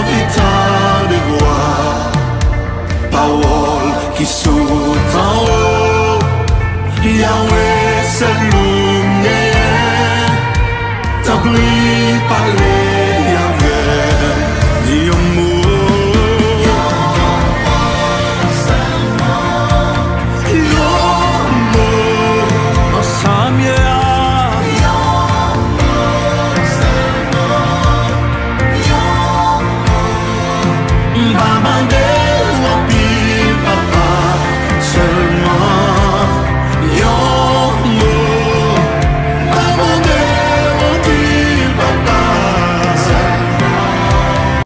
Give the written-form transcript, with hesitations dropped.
vita de gloire, parole qui saute en haut, Yahweh c'est lumière, ta brille parler Yahweh, dis un mot. Bamande